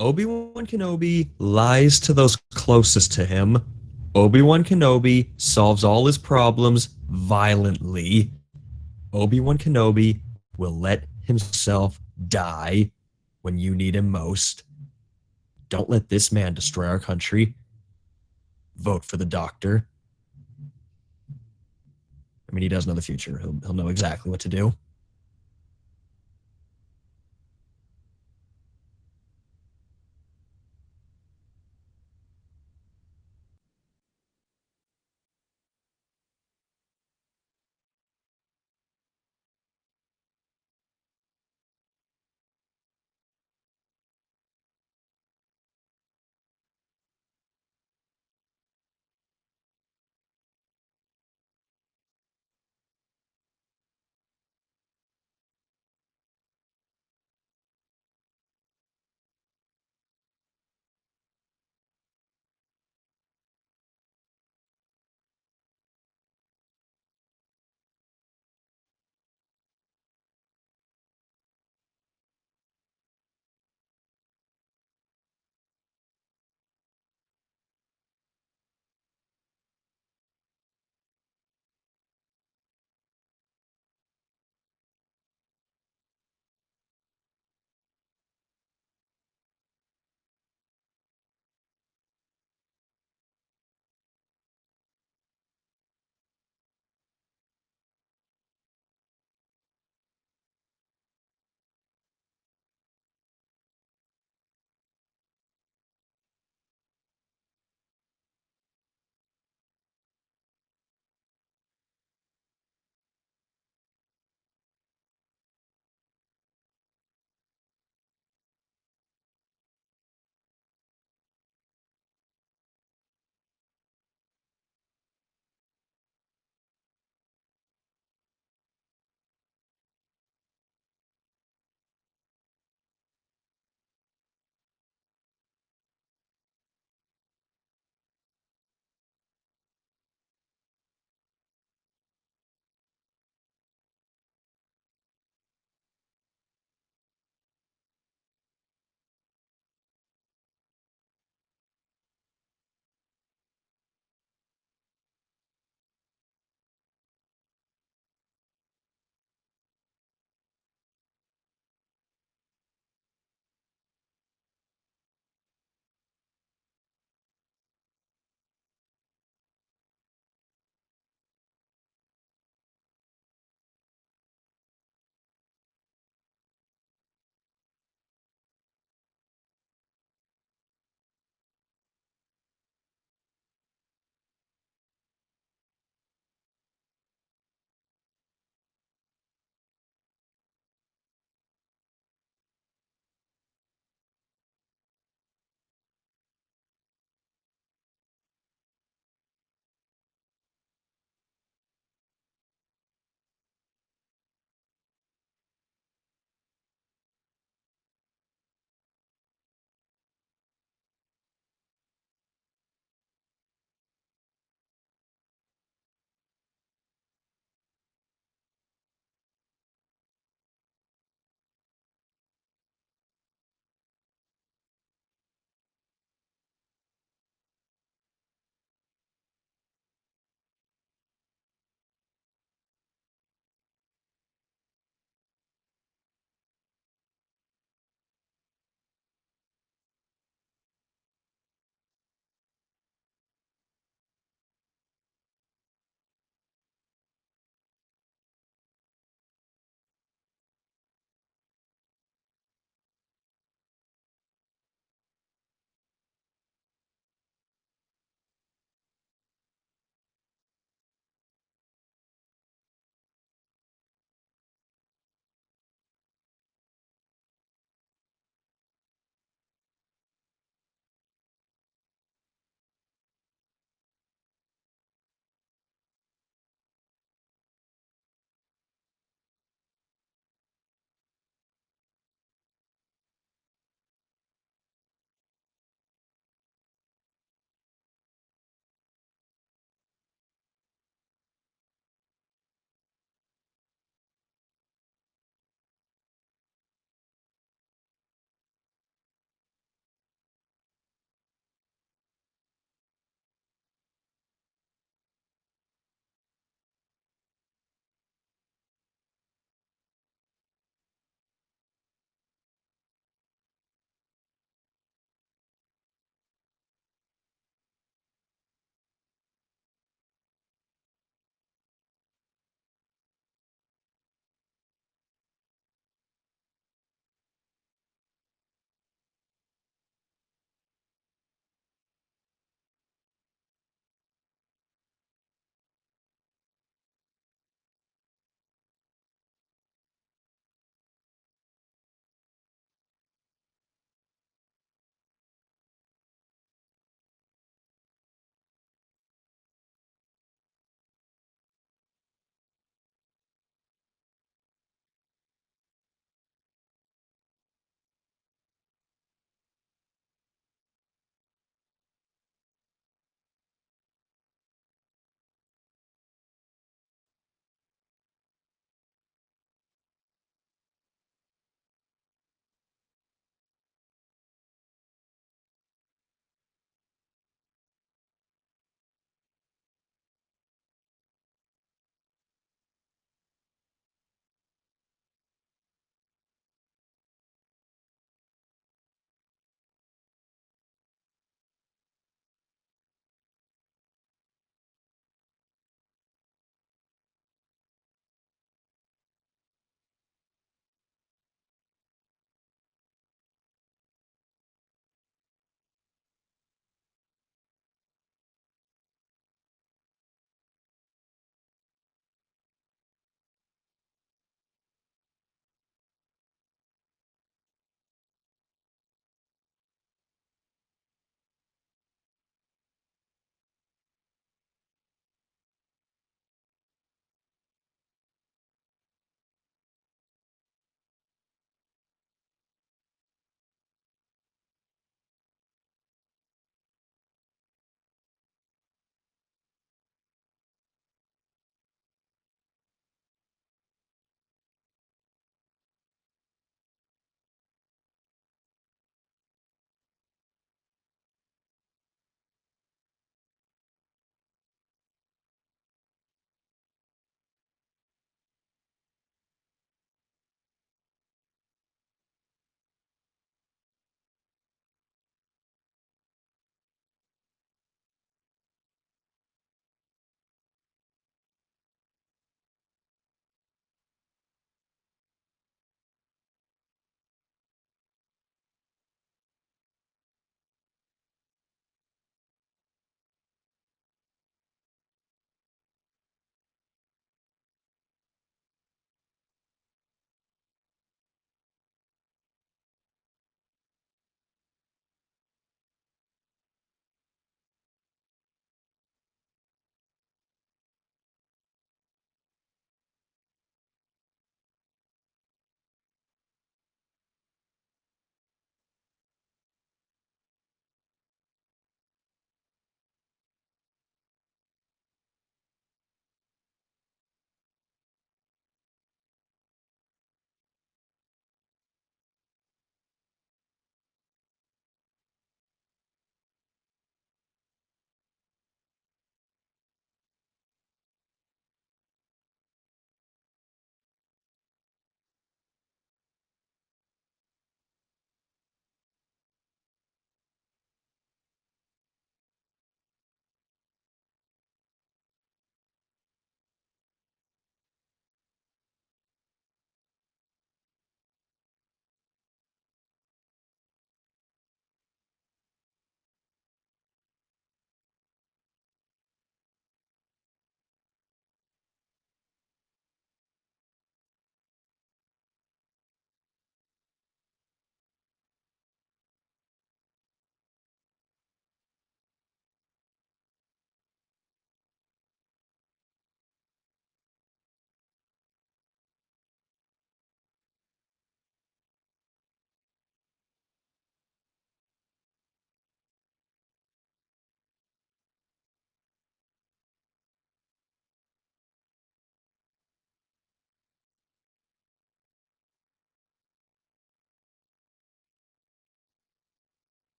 Obi-Wan Kenobi lies to those closest to him. Obi-Wan Kenobi solves all his problems violently. Obi-Wan Kenobi will let himself die when you need him most. Don't let this man destroy our country. Vote for the doctor. I mean, he does know the future. He'll know exactly what to do.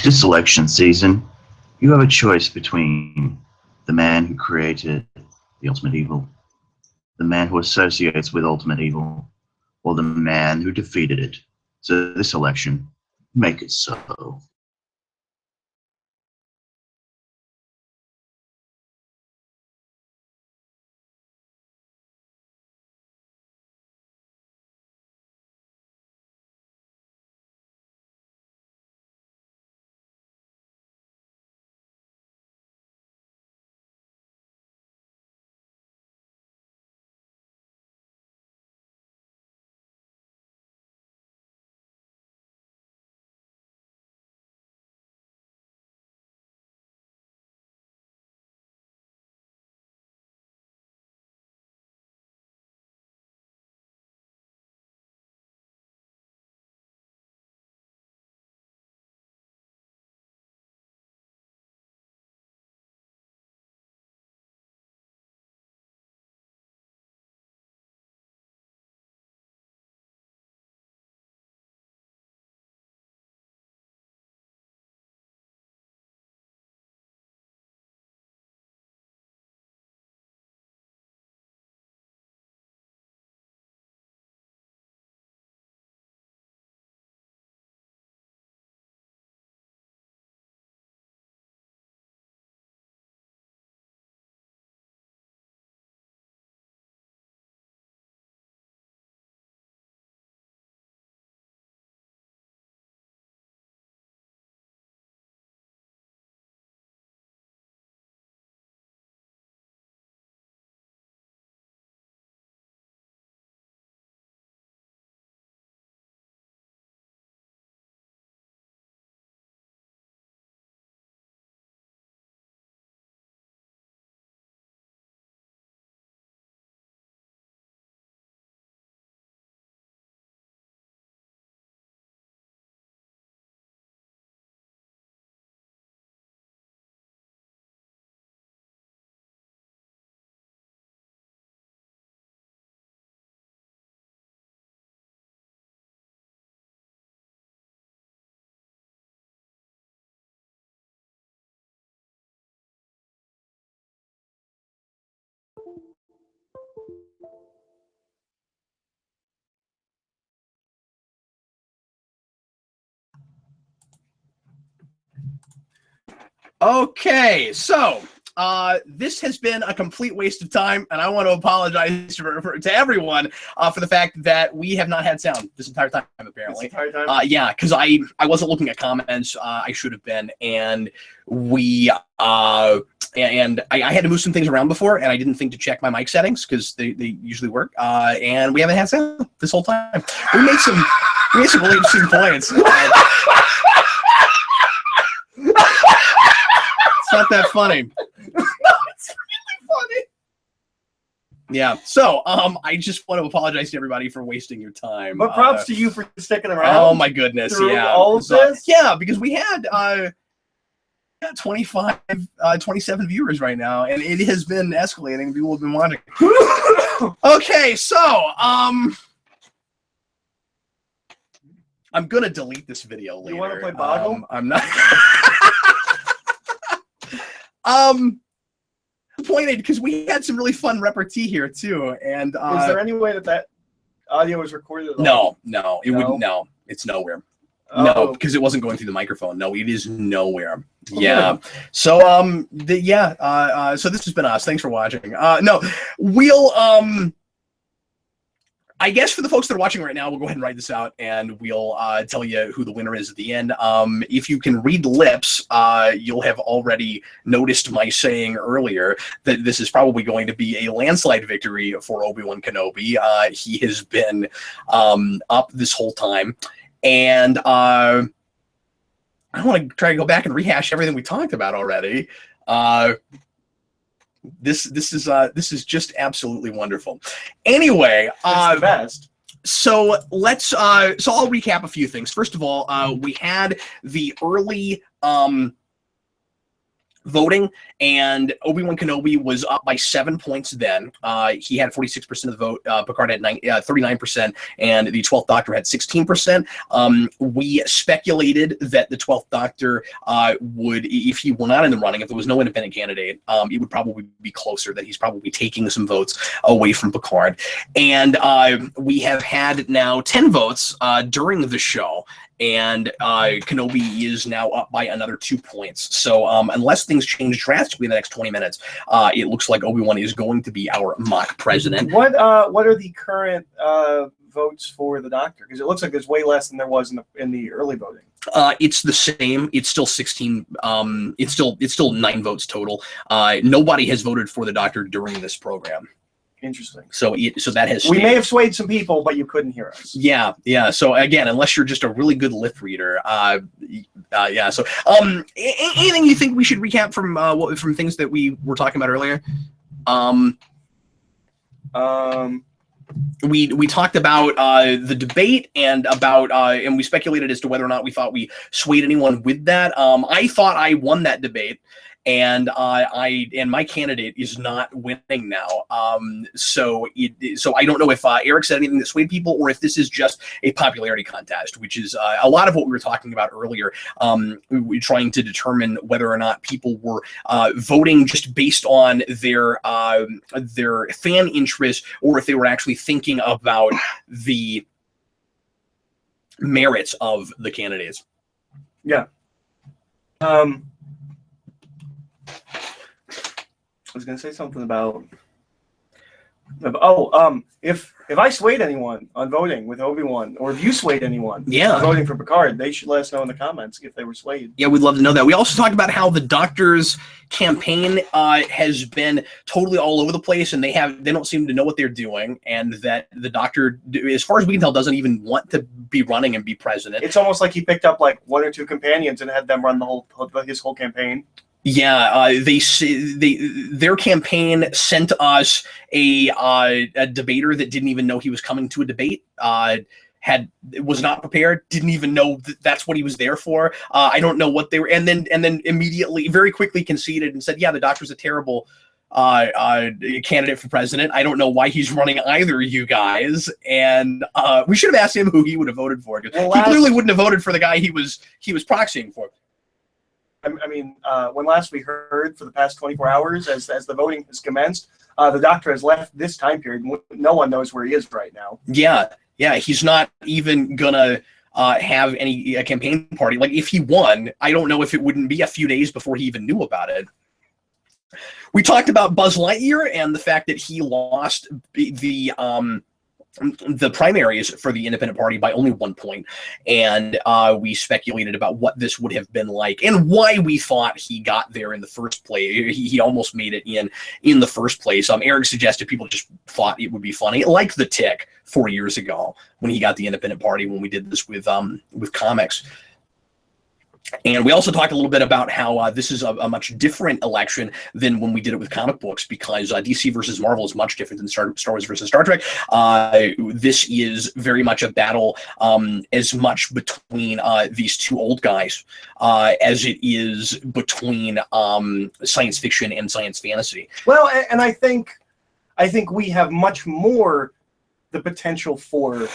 This election season, you have a choice between the man who created the ultimate evil, the man who associates with ultimate evil, or the man who defeated it. So this election, make it so. Okay, so this has been a complete waste of time, and I want to apologize to everyone for the fact that we have not had sound this entire time, apparently. This entire time? Yeah, because I wasn't looking at comments. I should have been, and we and I had to move some things around before, and I didn't think to check my mic settings because they usually work. And we haven't had sound this whole time. We made some really interesting points. It's not that funny. No, it's really funny. Yeah. So, I just want to apologize to everybody for wasting your time. But props to you for sticking around. Oh my goodness. Through Yeah. all of this? Yeah, because we had 27 viewers right now, and it has been escalating. People have been watching. Okay, so I'm gonna delete this video later. You want to play Boggle? I'm not. Pointed because we had some really fun repartee here too, and is there any way that audio was recorded? No, it wouldn't. No, it's nowhere. Oh. No, because it wasn't going through the microphone. No, it is nowhere. Okay. Yeah. So so this has been us. Thanks for watching. No, we'll I guess for the folks that are watching right now, we'll go ahead and write this out, and we'll tell you who the winner is at the end. If you can read lips, you'll have already noticed my saying earlier that this is probably going to be a landslide victory for Obi-Wan Kenobi. He has been up this whole time, and I don't want to try to go back and rehash everything we talked about already. This is just absolutely wonderful. Anyway, It's the best. so let's so I'll recap a few things. First of all, we had the early voting, and Obi-Wan Kenobi was up by 7 points then. He had 46% of the vote. Picard had 39%, and the 12th Doctor had 16%. We speculated that the 12th Doctor would, if he were not in the running, if there was no independent candidate, it would probably be closer, that he's probably taking some votes away from Picard. And we have had now 10 votes during the show, and Kenobi is now up by another 2 points. So unless things change drastically in the next 20 minutes, it looks like Obi-Wan is going to be our mock president. What are the current votes for the Doctor? Because it looks like there's way less than there was in the early voting. It's the same. It's still 16. It's still 9 votes total. Nobody has voted for the Doctor during this program. Interesting. So that has we may have swayed some people, but you couldn't hear us. Yeah. So again, unless you're just a really good lip reader, yeah. So anything you think we should recap from things that we were talking about earlier? We talked about the debate and about and we speculated as to whether or not we thought we swayed anyone with that. I thought I won that debate, and my candidate is not winning now. So I don't know if Eric said anything that swayed people, or if this is just a popularity contest, which is a lot of what we were talking about earlier. We trying to determine whether or not people were voting just based on their fan interest, or if they were actually thinking about the merits of the candidates. Yeah. I was going to say something about if I swayed anyone on voting with Obi-Wan, or if you swayed anyone on voting for Picard, they should let us know in the comments if they were swayed. Yeah, we'd love to know that. We also talked about how the Doctor's campaign has been totally all over the place, and they don't seem to know what they're doing, and that the Doctor, as far as we can tell, doesn't even want to be running and be president. It's almost like he picked up like 1 or 2 companions and had them run his whole campaign. Yeah, their campaign sent us a debater that didn't even know he was coming to a debate. Was not prepared, didn't even know that's what he was there for. I don't know what they were, and then immediately, very quickly conceded and said, "Yeah, the Doctor's a terrible candidate for president. I don't know why he's running either, you guys." And we should have asked him who he would have voted for, because he clearly wouldn't have voted for the guy he was proxying for. I mean, when last we heard, for the past 24 hours, as the voting has commenced, the Doctor has left this time period. No one knows where he is right now. Yeah, he's not even gonna have any campaign party. Like, if he won, I don't know if it wouldn't be a few days before he even knew about it. We talked about Buzz Lightyear and the fact that he lost the primaries for the independent party by only 1 point, and we speculated about what this would have been like and why we thought he got there in the first place. He almost made it in the first place. Eric suggested people just thought it would be funny, like the Tick 4 years ago when he got the independent party, when we did this with comics. And we also talked a little bit about how this is a much different election than when we did it with comic books, because DC versus Marvel is much different than Star Wars versus Star Trek. This is very much a battle as much between these two old guys as it is between science fiction and science fantasy. Well, and I think we have much more the potential for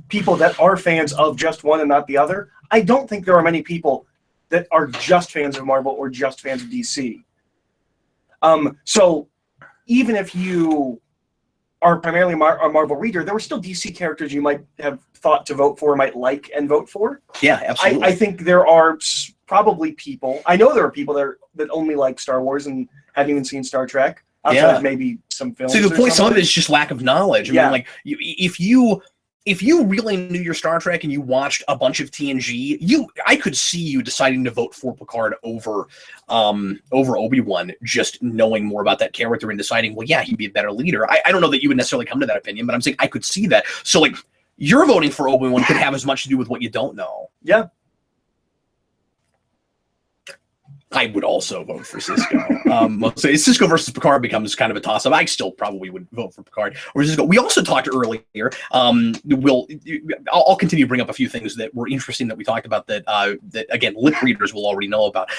people that are fans of just one and not the other. I don't think there are many people that are just fans of Marvel or just fans of DC. So even if you are primarily a Marvel reader, there were still DC characters you might have thought to vote for, might like and vote for. Yeah, absolutely. I think there are probably people, I know there are people that only like Star Wars and haven't even seen Star Trek, outside of maybe some films. So the point, some of it is just lack of knowledge. I mean, like, if you really knew your Star Trek and you watched a bunch of TNG, I could see you deciding to vote for Picard over Obi-Wan, just knowing more about that character and deciding, well, yeah, he'd be a better leader. I don't know that you would necessarily come to that opinion, but I'm saying I could see that. So, like, your voting for Obi-Wan could have as much to do with what you don't know. Yeah. I would also vote for Cisco. So Cisco versus Picard becomes kind of a toss-up. I still probably would vote for Picard or Cisco. We also talked earlier. I'll continue to bring up a few things that were interesting that we talked about that again lip readers will already know about.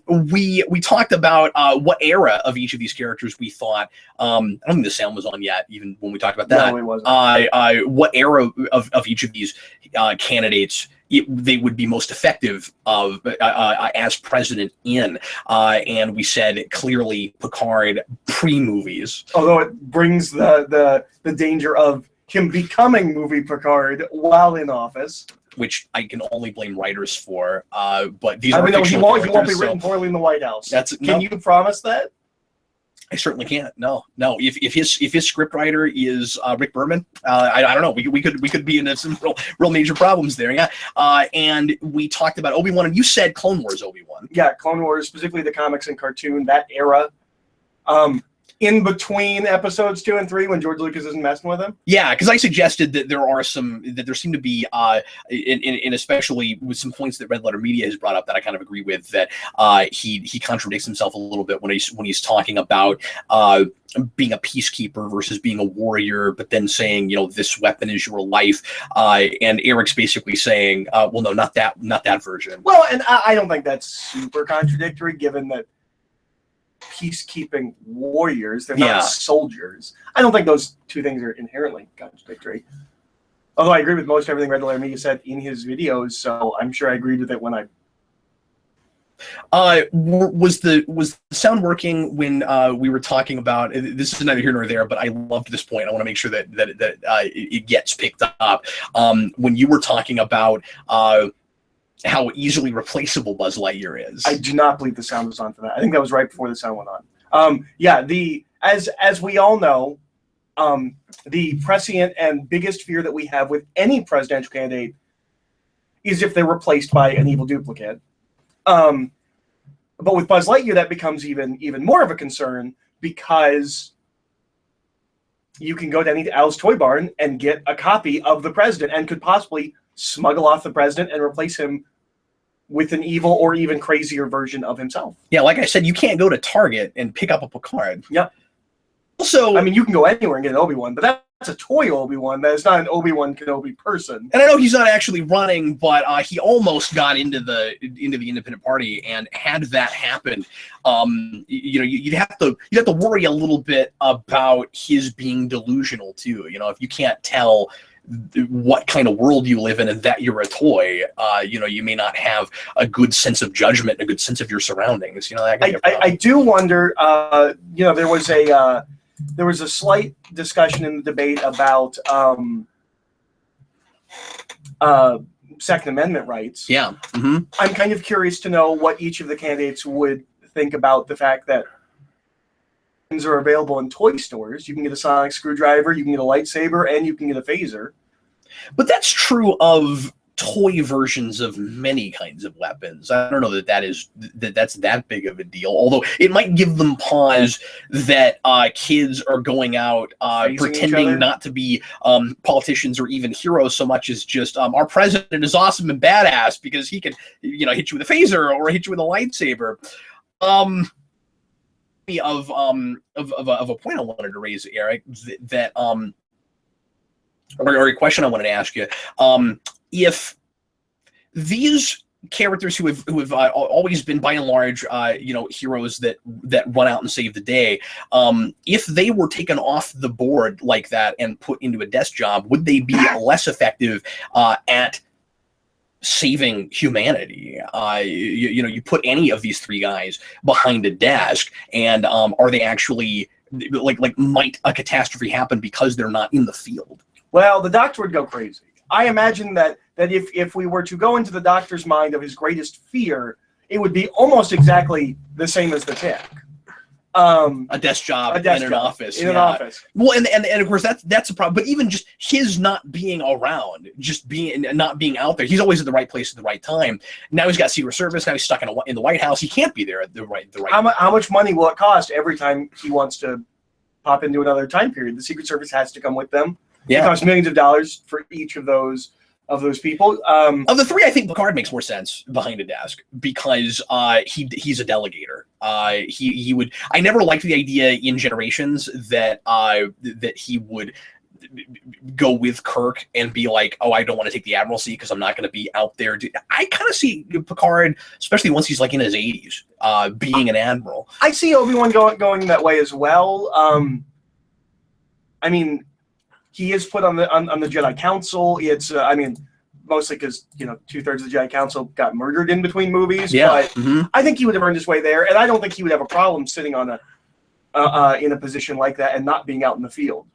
We talked about what era of each of these characters we thought. I don't think the sound was on yet, even when we talked about that. No, it wasn't. What era of each of these candidates they would be most effective as president in, and we said clearly Picard pre-movies. Although it brings the danger of him becoming movie Picard while in office, which I can only blame writers for. But these I are mean, no, he won't be so written poorly in the White House. Can you promise that? I certainly can't. No. If his scriptwriter is Rick Berman, I don't know. We could be in some real major problems there. Yeah. And we talked about Obi-Wan, and you said Clone Wars Obi-Wan. Yeah, Clone Wars, specifically the comics and cartoon, that era. In between episodes 2 and 3 when George Lucas isn't messing with him. Yeah, because I suggested that there seem to be in especially with some points that Red Letter Media has brought up that I kind of agree with, that he contradicts himself a little bit when he's talking about being a peacekeeper versus being a warrior, but then saying, this weapon is your life, and Eric's basically saying, well, no, not that version. Well, and I don't think that's super contradictory, given that peacekeeping warriors, they're not soldiers. I don't think those two things are inherently contradictory. Although I agree with most everything Red Letter Media said in his videos, so I'm sure I agreed with it when was the sound working when we were talking about, this is neither here nor there, but I loved this point. I want to make sure that it gets picked up. When you were talking about how easily replaceable Buzz Lightyear is. I do not believe the sound was on for that. I think that was right before the sound went on. As we all know, the prescient and biggest fear that we have with any presidential candidate is if they're replaced by an evil duplicate. But with Buzz Lightyear, that becomes even more of a concern, because you can go to any Al's Toy Barn and get a copy of the president and could possibly smuggle off the president and replace him with an evil or even crazier version of himself. Yeah, like I said, you can't go to Target and pick up a Picard. Yeah. Also, I mean, you can go anywhere and get an Obi-Wan, but that's a toy Obi-Wan. That is not an Obi-Wan Kenobi person. And I know he's not actually running, but he almost got into the Independent Party, and had that happened, you'd have to worry a little bit about his being delusional too. If you can't tell what kind of world you live in and that you're a toy, you may not have a good sense of judgment, a good sense of your surroundings. I do wonder. There was a slight discussion in the debate about Second Amendment rights. Yeah. Mm-hmm. I'm kind of curious to know what each of the candidates would think about the fact that things are available in toy stores. You can get a sonic screwdriver, you can get a lightsaber, and you can get a phaser. But that's true of toy versions of many kinds of weapons. I don't know that's that big of a deal, although it might give them pause that kids are going out pretending not to be politicians or even heroes so much as just our president is awesome and badass because he can hit you with a phaser or hit you with a lightsaber. Of a point I wanted to raise, Eric, that or a question I wanted to ask you, if these characters who have always been by and large heroes that run out and save the day, if they were taken off the board like that and put into a desk job, would they be less effective at saving humanity? You put any of these three guys behind a desk, and are they actually might a catastrophe happen because they're not in the field? Well, the doctor would go crazy. I imagine that if we were to go into the doctor's mind of his greatest fear, it would be almost exactly the same as the tick. A desk job in an office. In an office. Well, and of course that's a problem. But even just his not being around, not being out there, he's always at the right place at the right time. Now he's got Secret Service. Now he's stuck in the White House. He can't be there at the right. How much money will it cost every time he wants to pop into another time period? The Secret Service has to come with them. Yeah. It costs millions of dollars for each of those of those people. Of the three, I think Picard makes more sense behind a desk because he's a delegator. He would. I never liked the idea in Generations that that he would go with Kirk and be like, oh, I don't want to take the admiralty because I'm not going to be out there. I kind of see Picard, especially once he's like in his 80s, being an admiral. I see Obi-Wan going that way as well. I mean, he is put on the Jedi Council. It's I mean, mostly because 2/3 of the Jedi Council got murdered in between movies. Yeah. But I think he would have earned his way there, and I don't think he would have a problem sitting on in a position like that and not being out in the field.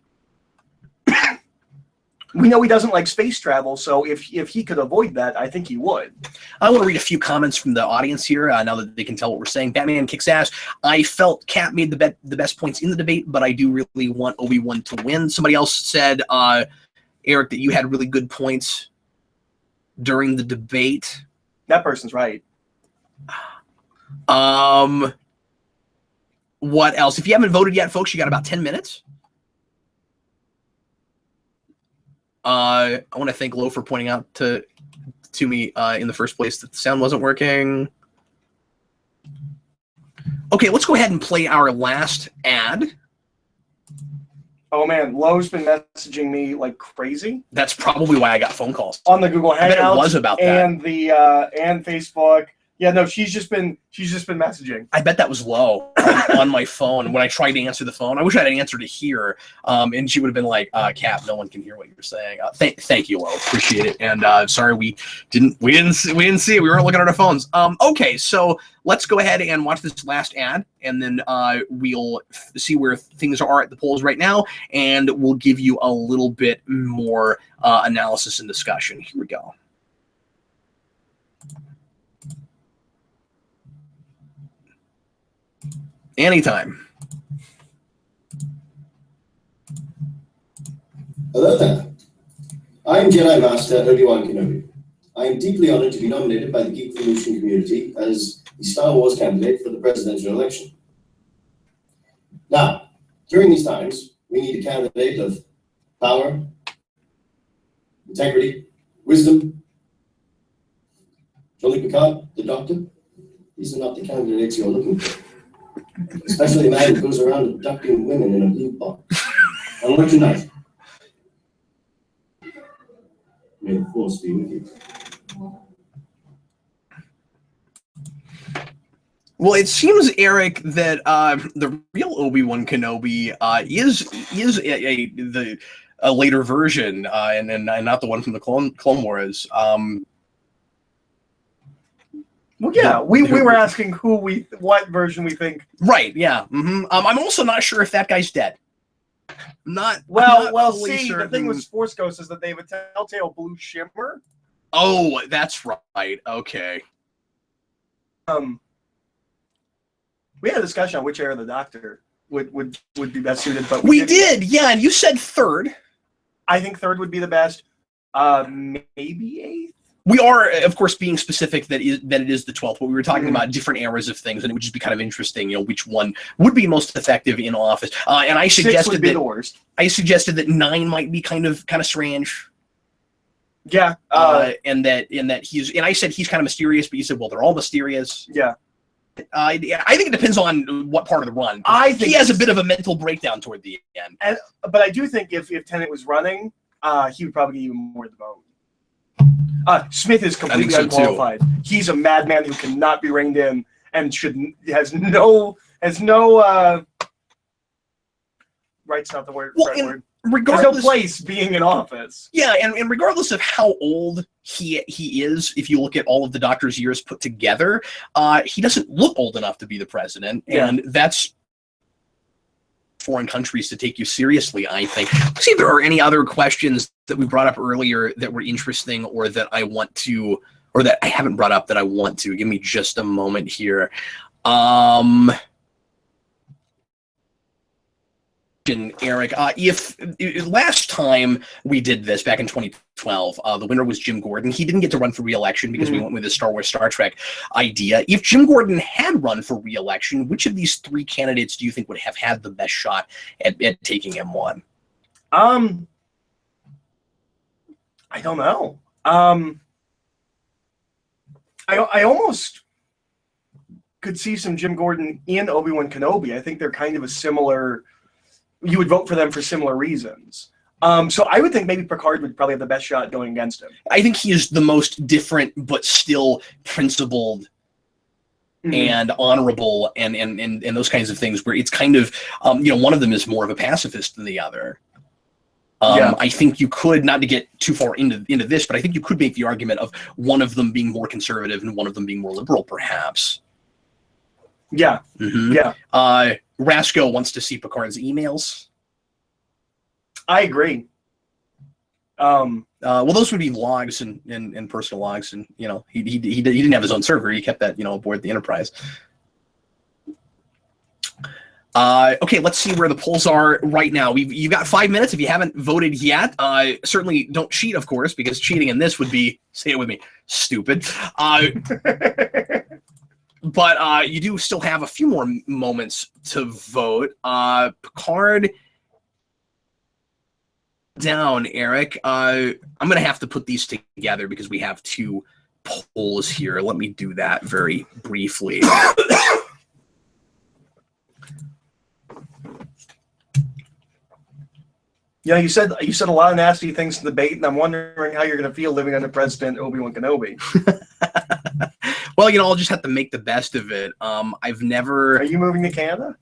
We know he doesn't like space travel, so if he could avoid that, I think he would. I want to read a few comments from the audience here, now that they can tell what we're saying. Batman kicks ass. I felt Cap made the best points in the debate, but I do really want Obi-Wan to win. Somebody else said, Eric, that you had really good points during the debate. That person's right. What else? If you haven't voted yet, folks, you got about 10 minutes. I want to thank Lo for pointing out to me in the first place that the sound wasn't working. Okay, let's go ahead and play our last ad. Oh man, Lo's been messaging me like crazy. That's probably why I got phone calls On the Google Hangouts. I bet it was about that. And the and Facebook. Yeah, no, she's just been messaging. I bet that was Lo on my phone when I tried to answer the phone. I wish I had an answer to hear, and she would have been like, "Cap, no one can hear what you're saying." Thank you, Lo, appreciate it. And sorry we didn't see it. We weren't looking at our phones. Okay, so let's go ahead and watch this last ad, and then we'll see where things are at the polls right now, and we'll give you a little bit more analysis and discussion. Here we go. Anytime. Hello there. I'm Jedi Master Obi-Wan Kenobi. I am deeply honored to be nominated by the Geek Revolution community as the Star Wars candidate for the presidential election. Now, during these times, we need a candidate of power, integrity, wisdom. Jean-Luc Picard, the Doctor, these are not the candidates you're looking for. Especially a man who goes around abducting women in a blue box. On election night. May the force be with you. Well, it seems, Eric, that the real Obi-Wan Kenobi is a later version, and not the one from the Clone Wars. Well, yeah, we were asking what version we think. Right, yeah. I'm also not sure if that guy's dead. I'm not fully see, certain. The thing with Force Ghost is that they have a telltale blue shimmer. Oh, that's right. Okay. We had a discussion on which era of the Doctor would be best suited, but we did, yeah, and you said third. I think third would be the best. Maybe eighth. We are, of course, being specific that it is the 12th, but we were talking about different eras of things, and it would just be kind of interesting, which one would be most effective in office. And I suggested 6 would be the worst. I suggested that 9 might be kind of strange. Yeah. And I said he's kind of mysterious, but you said, well, they're all mysterious. Yeah. I think it depends on what part of the run. I think he has a bit of a mental breakdown toward the end. But I do think if Tenet was running, he would probably get even more of the vote. Smith is completely unqualified. He's a madman who cannot be reined in and has no right's not the word. Well, right word. Regardless, there's no place being in office. Yeah, and regardless of how old he is, if you look at all of the Doctor's years put together, he doesn't look old enough to be the president, and that's foreign countries to take you seriously, I think. Let's see if there are any other questions that we brought up earlier that were interesting or that I want to, or that I haven't brought up that I want to. Give me just a moment here. Eric, if last time we did this back in 2012, the winner was Jim Gordon. He didn't get to run for re-election because we went with the Star Wars Star Trek idea. If Jim Gordon had run for re-election, which of these 3 candidates do you think would have had the best shot at taking M1? I don't know. I almost could see some Jim Gordon in Obi-Wan Kenobi. I think they're kind of a similar. You would vote for them for similar reasons. So I would think maybe Picard would probably have the best shot going against him. I think he is the most different, but still principled and honorable, and those kinds of things. Where it's kind of, one of them is more of a pacifist than the other. I think you could, not to get too far into this, but I think you could make the argument of one of them being more conservative and one of them being more liberal, perhaps. Yeah. Yeah. Rasco wants to see Picard's emails. I agree. Well, those would be logs and personal logs, and he didn't have his own server. He kept that aboard the Enterprise. Okay, let's see where the polls are right now. You've got 5 minutes if you haven't voted yet. Certainly don't cheat, of course, because cheating in this would be, say it with me, stupid. But you do still have a few more moments to vote. Picard down, Eric. I'm going to have to put these together because we have two polls here. Let me do that very briefly. Yeah, you said a lot of nasty things in the debate, and I'm wondering how you're going to feel living under President Obi-Wan Kenobi. Well, I'll just have to make the best of it. I've never. Are you moving to Canada?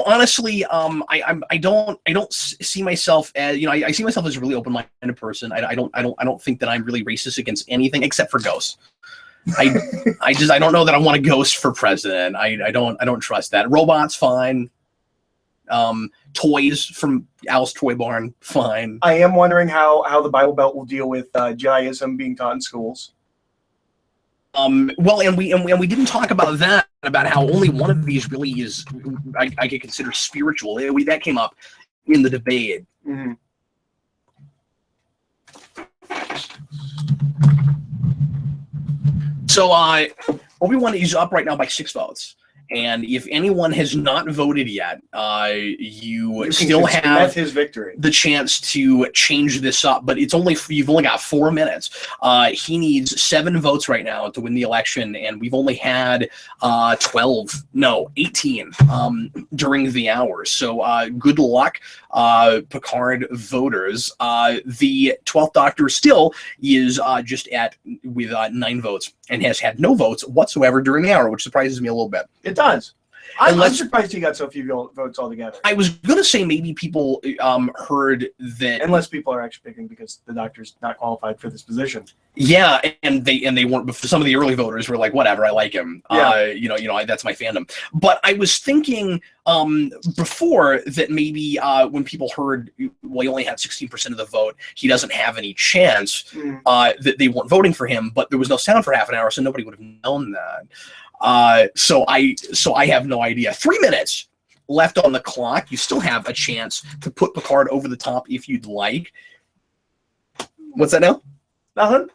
Honestly, I don't see myself as I see myself as a really open-minded person. I don't think that I'm really racist against anything except for ghosts. I don't know that I want a ghost for president. I don't trust that. Robots, fine. Toys from Al's Toy Barn, fine. I am wondering how the Bible Belt will deal with Jediism being taught in schools. Well, and we didn't talk about that, about how only one of these really is I could consider spiritual. That came up in the debate. Mm-hmm. So Obi-Wan is up right now by 6 votes. And if anyone has not voted yet, you still have his victory. The chance to change this up. But you've only got 4 minutes. He needs 7 votes right now to win the election, and we've only had 18 during the hour. So good luck, Picard voters. The 12th Doctor still is just with 9 votes and has had no votes whatsoever during the hour, which surprises me a little bit. It does. I'm surprised he got so few votes altogether. I was going to say maybe people heard that. Unless people are actually picking because the Doctor's not qualified for this position. Yeah, and they weren't. But some of the early voters were like, whatever, I like him. Yeah. That's my fandom. But I was thinking before that maybe when people heard, well, he only had 16% of the vote, he doesn't have any chance, that they weren't voting for him. But there was no sound for half an hour, so nobody would have known that. So I have no idea. 3 minutes left on the clock. You still have a chance to put Picard over the top if you'd like. What's that now? Nothing.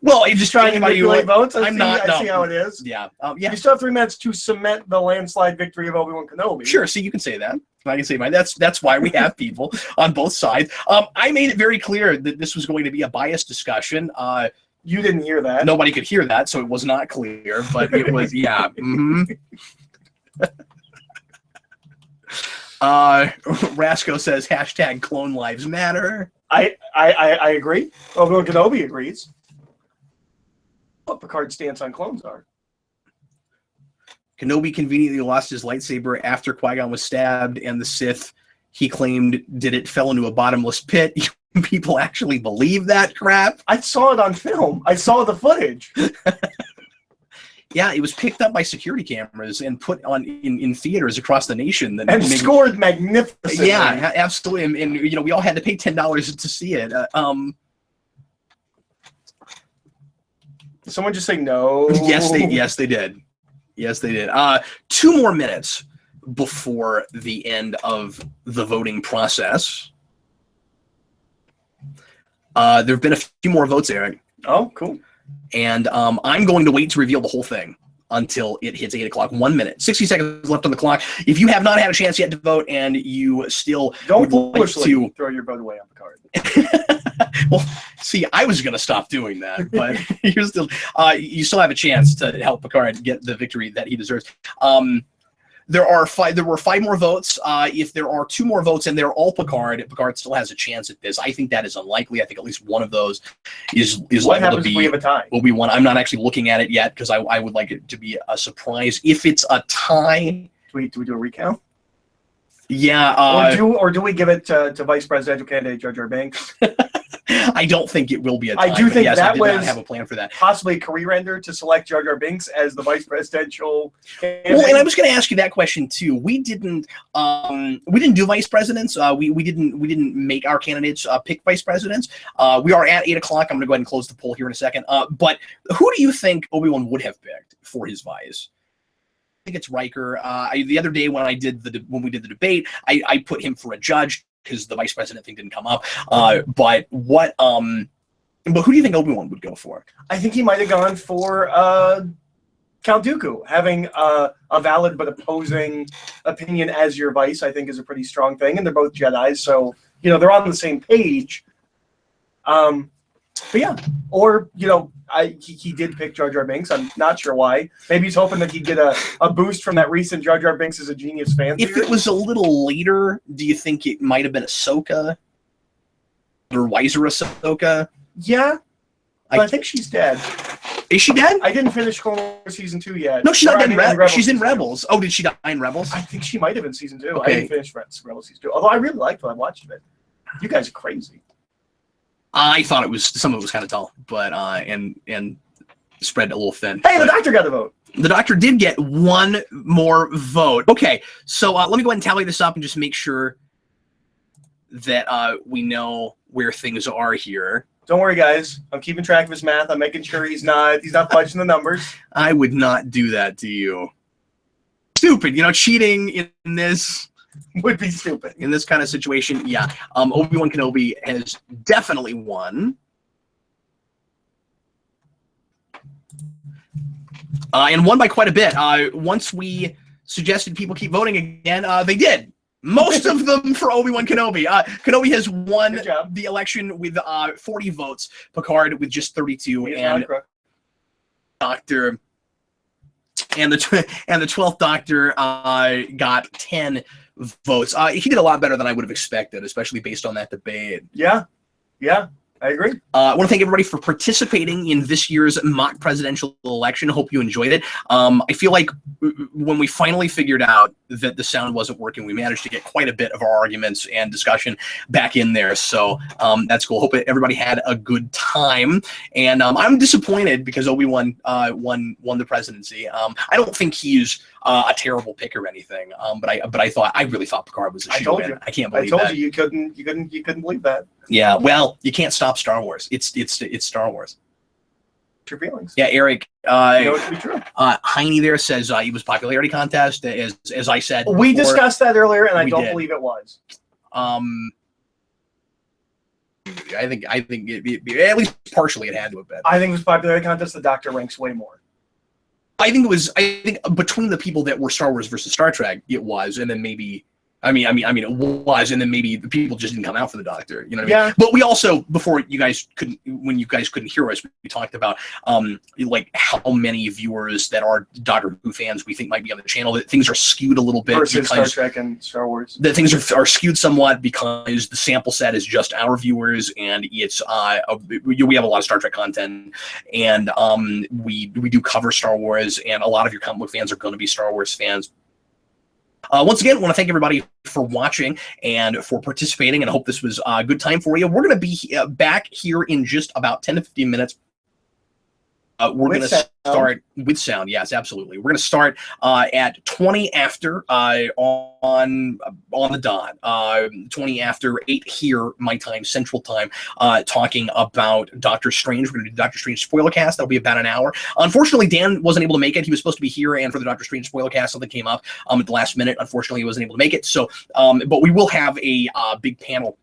Well, you're just trying to manipulate votes. I see how it is. Yeah. You still have 3 minutes to cement the landslide victory of Obi-Wan Kenobi. Sure. So you can say that. I can say that's why we have people on both sides. I made it very clear that this was going to be a biased discussion. You didn't hear that. Nobody could hear that, so it was not clear, but it was, yeah. Mm-hmm. Rasco says, hashtag Clone Lives Matter. I agree. Obi-Wan Kenobi agrees. What Picard's stance on clones are. Kenobi conveniently lost his lightsaber after Qui-Gon was stabbed, and the Sith, he claimed, fell into a bottomless pit. People actually believe that crap. I saw it on film. I saw the footage. Yeah, it was picked up by security cameras and put on in theaters across the nation. And scored magnificently. Yeah, absolutely. And we all had to pay $10 to see it. Someone just say no. Yes, they did. Yes, they did. 2 more minutes before the end of the voting process. There have been a few more votes, Eric. Oh, cool. And I'm going to wait to reveal the whole thing. until it hits 8 o'clock. 1 minute, 60 seconds left on the clock. If you have not had a chance yet to vote and you still Don't would like foolishly to throw your vote away on Picard. well, see, I was going to stop doing that, but you still have a chance to help Picard get the victory that he deserves. There were 5 more votes. If there are 2 more votes and they're all Picard, Picard still has a chance at this. I think that is unlikely. I think at least one of those is What liable happens to if be we have a tie? Obi-Wan. I'm not actually looking at it yet because I would like it to be a surprise. If it's a tie, Do we do a recount? yeah. Or do we give it to vice presidential candidate Jar Jar Binks? I don't think it will be a tie. I do but think yes, that I did not was have a plan for that. Possibly a career ender to select Jar Jar Binks as the vice presidential candidate. Well, and I was going to ask you that question too. We didn't do vice presidents. We didn't make our candidates pick vice presidents. We are at 8 o'clock. I'm going to go ahead and close the poll here in a second. But who do you think Obi-Wan would have picked for his vice? I think it's Riker. The other day when we did the debate, I put him for a judge because the vice president thing didn't come up. But who do you think Obi-Wan would go for? I think he might have gone for Count Dooku. Having a valid but opposing opinion as your vice, I think, is a pretty strong thing. And they're both Jedis, so they're on the same page. But yeah, or he did pick Jar Jar Binks. I'm not sure why. Maybe he's hoping that he'd get a boost from that recent Jar Jar Binks is a genius fan. If it was a little later, do you think it might have been Ahsoka or wiser Ahsoka? Yeah, but I think she's dead. Is she dead? I didn't finish Clone Wars season 2 yet. No, she's not Or, I dead. mean, She's in Rebels. Oh, did she die in Rebels? I think she might have in season 2. Okay. I didn't finish Rebels season 2. Although I really liked when I watched it. You guys are crazy. I thought some of it was kind of dull, but and spread a little thin. Hey, the But doctor got the vote. the doctor did get 1 more vote. Okay, so let me go ahead and tally this up and just make sure that we know where things are here. Don't worry, guys. I'm keeping track of his math. I'm making sure he's not fudging the numbers. I would not do that to you. Stupid, cheating in this Would be stupid. in this kind of situation. Yeah, Obi-Wan Kenobi has definitely won. And won by quite a bit. Once we suggested people keep voting again, they did. Most of them for Obi-Wan Kenobi. Kenobi has won Good job. the election with 40 votes. Picard with just 32, He is and not a crook. Doctor and the 12th Doctor got 10 votes. He did a lot better than I would have expected, especially based on that debate. Yeah, I agree. I want to thank everybody for participating in this year's mock presidential election. Hope you enjoyed it. I feel like when we finally figured out that the sound wasn't working, we managed to get quite a bit of our arguments and discussion back in there. So that's cool. Hope everybody had a good time. And I'm disappointed because Obi-Wan won the presidency. I don't think he's a terrible pick or anything. But I really thought Picard was a I told shoe-in. you. I can't I believe told that. you couldn't believe that. Yeah, well, you can't stop Star Wars. It's Star Wars. Your feelings. Yeah, Eric. You know it to be true. Heine there says he was popularity contest. As I said, We before. discussed that earlier, and I We don't did. believe it was. I think at least partially it had to have been. I think it was popularity contest. The Doctor ranks way more. I think between the people that were Star Wars versus Star Trek, it was, and then maybe. I mean, it was, and then maybe the people just didn't come out for the Doctor. You know what I mean? Yeah. But we also, when you guys couldn't hear us, we talked about like how many viewers that are Doctor Who fans we think might be on the channel. That things are skewed a little bit Versus Star because Trek and Star Wars. that things are skewed somewhat because the sample set is just our viewers, and it's we have a lot of Star Trek content, and we do cover Star Wars, and a lot of your comic book fans are going to be Star Wars fans. Once again, I want to thank everybody for watching and for participating, and I hope this was a good time for you. We're going to be back here in just about 10 to 15 minutes. We're going to start with sound. Yes, absolutely. We're going to start at 20 after on the dot. 20 after 8 here, my time, Central Time, talking about Doctor Strange. We're going to do Doctor Strange spoiler cast. That'll be about an hour. Unfortunately, Dan wasn't able to make it. He was supposed to be here, and for the Doctor Strange spoiler cast, something came up at the last minute. Unfortunately, he wasn't able to make it. So, but we will have a big panel.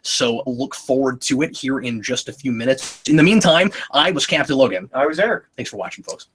So look forward to it here in just a few minutes. In the meantime, I was Captain Logan. I was Eric. Thanks for watching, folks.